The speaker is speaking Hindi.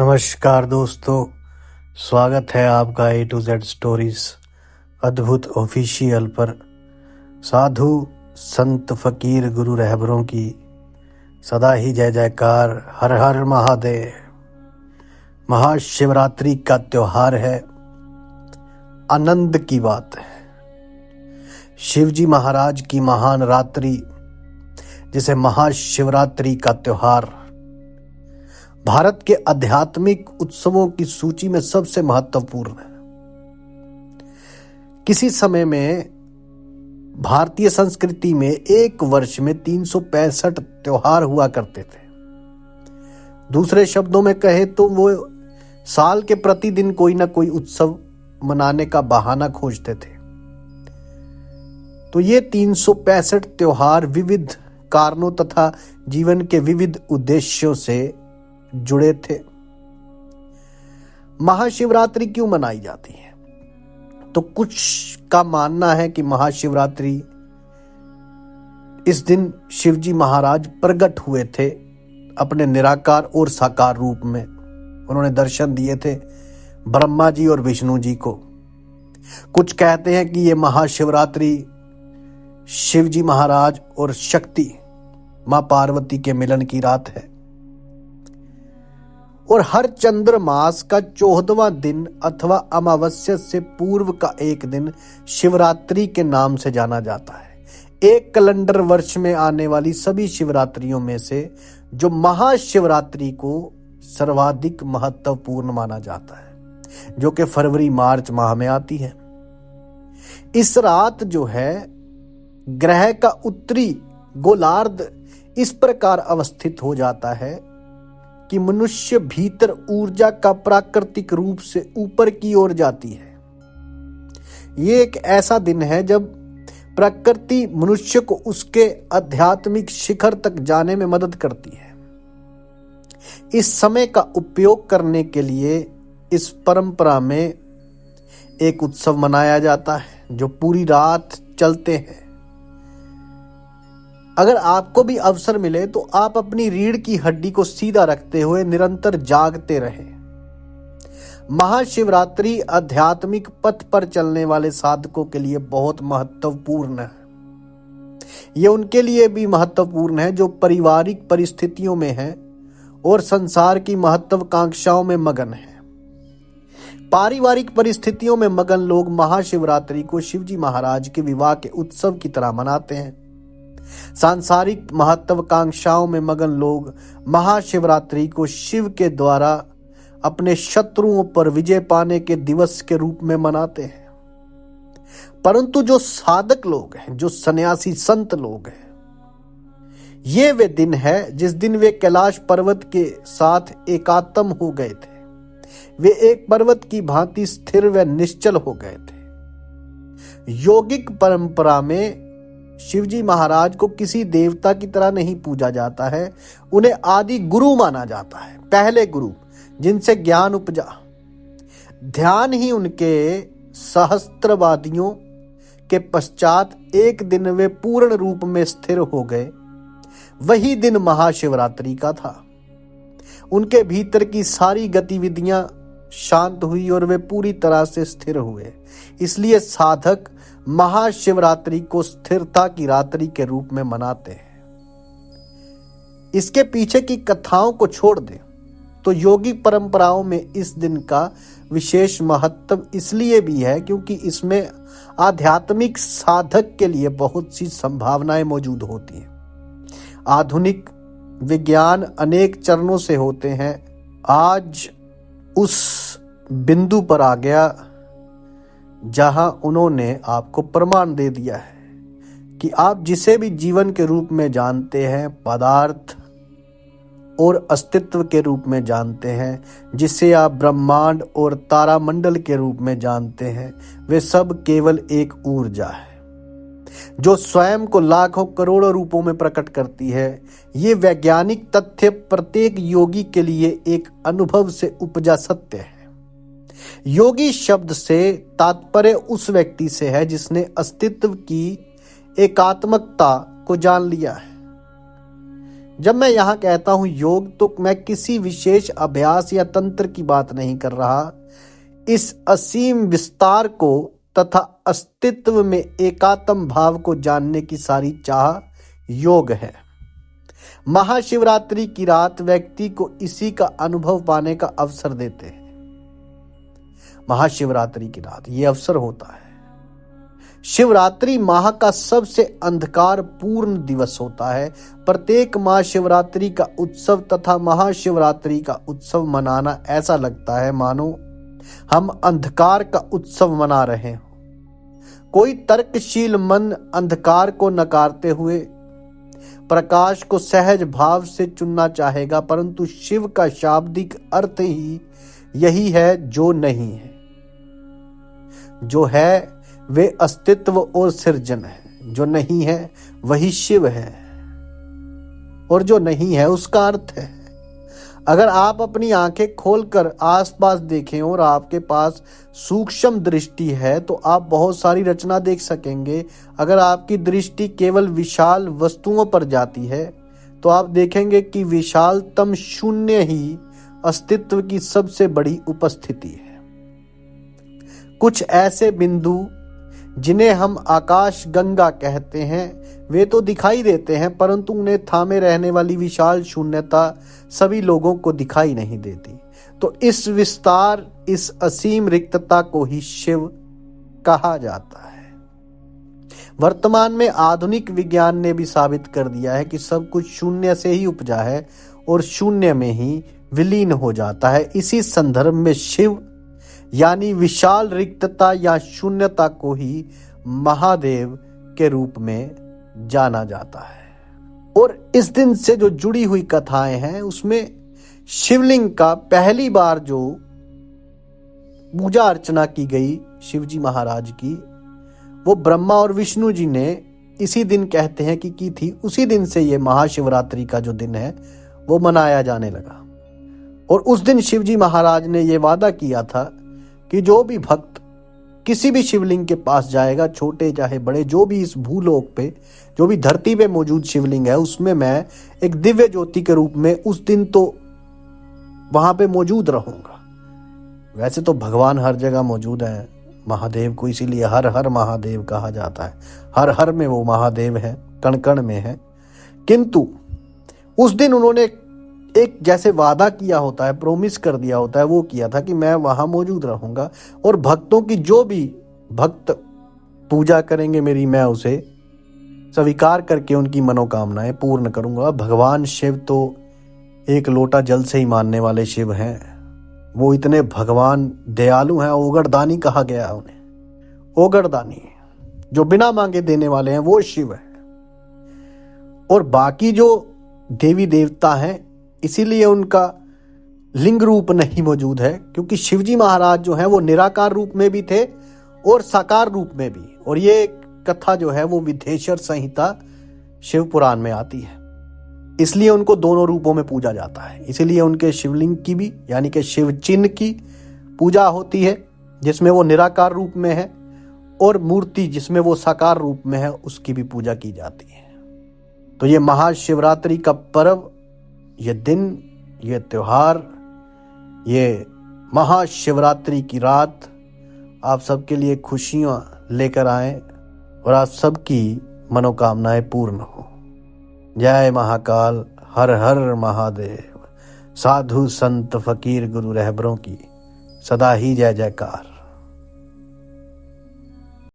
नमस्कार दोस्तों, स्वागत है आपका A to Z स्टोरीज अद्भुत ऑफिशियल पर। साधु संत फकीर गुरु रहबरों की सदा ही जय जयकार। हर हर महादेव। महाशिवरात्रि का त्योहार है, आनंद की बात है। शिवजी महाराज की महान रात्रि जिसे महाशिवरात्रि का त्योहार भारत के आध्यात्मिक उत्सवों की सूची में सबसे महत्वपूर्ण है। किसी समय में भारतीय संस्कृति में एक वर्ष में 365 त्योहार हुआ करते थे। दूसरे शब्दों में कहे तो वो साल के प्रतिदिन कोई ना कोई उत्सव मनाने का बहाना खोजते थे। तो ये 365 त्योहार विविध कारणों तथा जीवन के विविध उद्देश्यों से जुड़े थे। महाशिवरात्रि क्यों मनाई जाती है? तो कुछ का मानना है कि महाशिवरात्रि इस दिन शिवजी महाराज प्रकट हुए थे अपने निराकार और साकार रूप में। उन्होंने दर्शन दिए थे ब्रह्मा जी और विष्णु जी को। कुछ कहते हैं कि ये महाशिवरात्रि शिवजी महाराज और शक्ति मां पार्वती के मिलन की रात है और हर चंद्रमास का 14वां दिन अथवा अमावस्या से पूर्व का एक दिन शिवरात्रि के नाम से जाना जाता है। एक कैलेंडर वर्ष में आने वाली सभी शिवरात्रियों में से जो महाशिवरात्रि को सर्वाधिक महत्वपूर्ण माना जाता है, जो कि फरवरी मार्च माह में आती है। इस रात जो है ग्रह का उत्तरी गोलार्ध इस प्रकार अवस्थित हो जाता है कि मनुष्य भीतर ऊर्जा का प्राकृतिक रूप से ऊपर की ओर जाती है। ये एक ऐसा दिन है जब प्रकृति मनुष्य को उसके आध्यात्मिक शिखर तक जाने में मदद करती है। इस समय का उपयोग करने के लिए इस परंपरा में एक उत्सव मनाया जाता है जो पूरी रात चलते हैं। अगर आपको भी अवसर मिले तो आप अपनी रीढ़ की हड्डी को सीधा रखते हुए निरंतर जागते रहें। महाशिवरात्रि आध्यात्मिक पथ पर चलने वाले साधकों के लिए बहुत महत्वपूर्ण है। यह उनके लिए भी महत्वपूर्ण है जो पारिवारिक परिस्थितियों में हैं और संसार की महत्वाकांक्षाओं में मगन हैं। पारिवारिक परिस्थितियों में मगन लोग महाशिवरात्रि को शिवजी महाराज के विवाह के उत्सव की तरह मनाते हैं। सांसारिक महत्वाकांक्षाओं में मगन लोग महाशिवरात्रि को शिव के द्वारा अपने शत्रुओं पर विजय पाने के दिवस के रूप में मनाते हैं। परंतु जो साधक लोग हैं, जो सन्यासी संत लोग हैं, ये वे दिन है जिस दिन वे कैलाश पर्वत के साथ एकात्म हो गए थे। वे एक पर्वत की भांति स्थिर व निश्चल हो गए थे। योगिक परंपरा में शिवजी महाराज को किसी देवता की तरह नहीं पूजा जाता है। उन्हें आदि गुरु माना जाता है, पहले गुरु जिनसे ज्ञान उपजा। ध्यान ही उनके सहस्त्रवादियों के पश्चात एक दिन वे पूर्ण रूप में स्थिर हो गए। वही दिन महाशिवरात्रि का था। उनके भीतर की सारी गतिविधियां शांत हुई और वे पूरी तरह से स्थिर हुए। इसलिए साधक महाशिवरात्रि को स्थिरता की रात्रि के रूप में मनाते हैं। इसके पीछे की कथाओं को छोड़ दें तो योगिक परंपराओं में इस दिन का विशेष महत्व इसलिए भी है क्योंकि इसमें आध्यात्मिक साधक के लिए बहुत सी संभावनाएं मौजूद होती हैं। आधुनिक विज्ञान अनेक चरणों से होते हैं। आज उस बिंदु पर आ गया जहां उन्होंने आपको प्रमाण दे दिया है कि आप जिसे भी जीवन के रूप में जानते हैं, पदार्थ और अस्तित्व के रूप में जानते हैं, जिसे आप ब्रह्मांड और तारामंडल के रूप में जानते हैं, वे सब केवल एक ऊर्जा है जो स्वयं को लाखों करोड़ों रूपों में प्रकट करती है। ये वैज्ञानिक तथ्य प्रत्येक योगी के लिए एक अनुभव से उपजा सत्य है। योगी शब्द से तात्पर्य उस व्यक्ति से है जिसने अस्तित्व की एकात्मकता को जान लिया है, जब मैं यहां कहता हूं योग, तो मैं किसी विशेष अभ्यास या तंत्र की बात नहीं कर रहा। इस असीम विस्तार को तथा अस्तित्व में एकात्म भाव को जानने की सारी चाह योग है। महाशिवरात्रि की रात व्यक्ति को इसी का अनुभव पाने का अवसर देते हैं। महाशिवरात्रि की रात ये अवसर होता है। शिवरात्रि माह का सबसे अंधकार पूर्ण दिवस होता है। प्रत्येक महाशिवरात्रि का उत्सव तथा महाशिवरात्रि का उत्सव मनाना ऐसा लगता है मानो हम अंधकार का उत्सव मना रहे हों। कोई तर्कशील मन अंधकार को नकारते हुए प्रकाश को सहज भाव से चुनना चाहेगा, परंतु शिव का शाब्दिक अर्थ ही यही है जो नहीं है। जो है वे अस्तित्व और सृजन है, जो नहीं है वही शिव है, और जो नहीं है उसका अर्थ है। अगर आप अपनी आंखें खोलकर आसपास देखें और आपके पास सूक्ष्म दृष्टि है तो आप बहुत सारी रचना देख सकेंगे। अगर आपकी दृष्टि केवल विशाल वस्तुओं पर जाती है तो आप देखेंगे कि विशालतम शून्य ही अस्तित्व की सबसे बड़ी उपस्थिति है। कुछ ऐसे बिंदु जिन्हें हम आकाश गंगा कहते हैं वे तो दिखाई देते हैं, परंतु उन्हें थामे रहने वाली विशाल शून्यता सभी लोगों को दिखाई नहीं देती। तो इस विस्तार, इस असीम रिक्तता को ही शिव कहा जाता है। वर्तमान में आधुनिक विज्ञान ने भी साबित कर दिया है कि सब कुछ शून्य से ही उपजा है और शून्य में ही विलीन हो जाता है। इसी संदर्भ में शिव यानी विशाल रिक्तता या शून्यता को ही महादेव के रूप में जाना जाता है। और इस दिन से जो जुड़ी हुई कथाएं हैं उसमें शिवलिंग का पहली बार जो पूजा अर्चना की गई शिव जी महाराज की, वो ब्रह्मा और विष्णु जी ने इसी दिन कहते हैं कि की थी। उसी दिन से ये महाशिवरात्रि का जो दिन है वो मनाया जाने लगा। और उस दिन शिव जी महाराज ने ये वादा किया था कि जो भी भक्त किसी भी शिवलिंग के पास जाएगा, छोटे चाहे बड़े, जो भी इस भूलोक पे, जो भी धरती पे मौजूद शिवलिंग है, उसमें मैं एक दिव्य ज्योति के रूप में उस दिन तो वहां पे मौजूद रहूंगा। वैसे तो भगवान हर जगह मौजूद है, महादेव को इसीलिए हर हर महादेव कहा जाता है। हर हर में वो महादेव है, कण कण में है। किंतु उस दिन उन्होंने एक जैसे वादा किया होता है, प्रोमिस कर दिया होता है, वो किया था कि मैं वहां मौजूद रहूंगा और भक्तों की जो भी भक्त पूजा करेंगे मेरी, मैं उसे स्वीकार करके उनकी मनोकामनाएं पूर्ण करूंगा। भगवान शिव तो एक लोटा जल से ही मानने वाले शिव हैं। वो इतने भगवान दयालु हैं, ओगरदानी कहा गया है उन्हें। ओगरदानी जो बिना मांगे देने वाले हैं वो शिव है। और बाकी जो देवी देवता हैं इसीलिए उनका लिंग रूप नहीं मौजूद है, क्योंकि शिवजी महाराज जो हैं वो निराकार रूप में भी थे और साकार रूप में भी। और ये कथा जो है वो विदेशर संहिता शिव पुराण में आती है, इसलिए उनको दोनों रूपों में पूजा जाता है। इसीलिए उनके शिवलिंग की भी यानी कि शिव चिन्ह की पूजा होती है जिसमें वो निराकार रूप में है, और मूर्ति जिसमें वो साकार रूप में है उसकी भी पूजा की जाती है। तो ये महाशिवरात्रि का पर्व, ये दिन, ये त्योहार, ये महाशिवरात्रि की रात आप सबके लिए खुशियां लेकर आए और आप सबकी मनोकामनाएं पूर्ण हो। जय महाकाल, हर हर महादेव। साधु संत फकीर गुरु रहबरों की सदा ही जय जयकार।